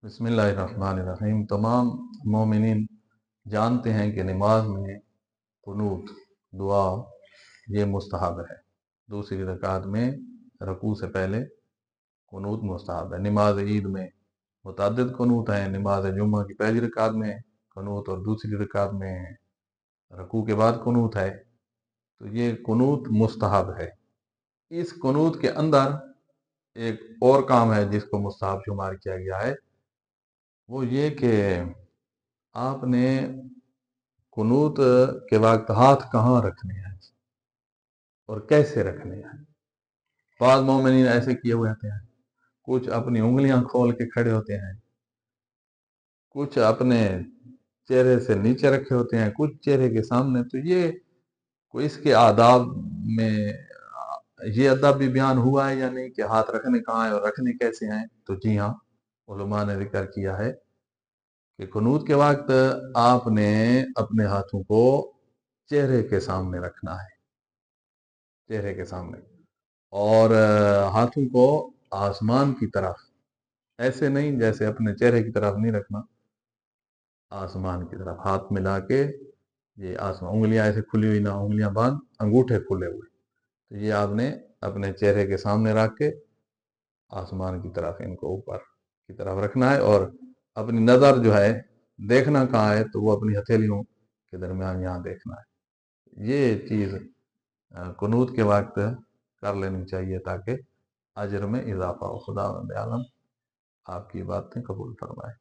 بسم اللہ الرحمن الرحیم۔ تمام مومنین جانتے ہیں کہ نماز میں قنوت دعا یہ مستحب ہے۔ دوسری رکعت میں رکوع سے پہلے قنوت مستحب ہے۔ نماز عید میں متعدد قنوت ہیں۔ نماز جمعہ کی پہلی رکعت میں قنوت اور دوسری رکعت میں رکوع کے بعد قنوت ہے، تو یہ قنوت مستحب ہے۔ اس قنوت کے اندر ایک اور کام ہے جس کو مستحب شمار کیا گیا ہے، وہ یہ کہ آپ نے قنوت کے وقت ہاتھ کہاں رکھنے ہیں اور کیسے رکھنے ہیں۔ بعض مومنین ایسے کیے ہوئے ہوتے ہیں، کچھ اپنی انگلیاں کھول کے کھڑے ہوتے ہیں، کچھ اپنے چہرے سے نیچے رکھے ہوتے ہیں، کچھ چہرے کے سامنے۔ تو یہ کوئی اس کے آداب میں یہ ادب بھی بیان ہوا ہے یا نہیں کہ ہاتھ رکھنے کہاں ہیں اور رکھنے کیسے ہیں؟ تو جی ہاں، علماء نے ذکر کیا ہے کہ قنوت کے وقت آپ نے اپنے ہاتھوں کو چہرے کے سامنے رکھنا ہے، چہرے کے سامنے، اور ہاتھوں کو آسمان کی طرف، ایسے نہیں جیسے اپنے چہرے کی طرف نہیں رکھنا، آسمان کی طرف ہاتھ ملا کے، یہ آسمان، انگلیاں ایسے کھلی ہوئی نہ، انگلیاں باندھ، انگوٹھے کھلے ہوئے، تو یہ آپ نے اپنے چہرے کے سامنے رکھ کے آسمان کی طرف ان کو اوپر کی طرف رکھنا ہے، اور اپنی نظر جو ہے دیکھنا کہاں ہے تو وہ اپنی ہتھیلیوں کے درمیان یہاں دیکھنا ہے۔ یہ چیز قنوت کے وقت کر لینی چاہیے تاکہ اجر میں اضافہ ہو۔ خداوند عالم آپ کی باتیں قبول فرمائے۔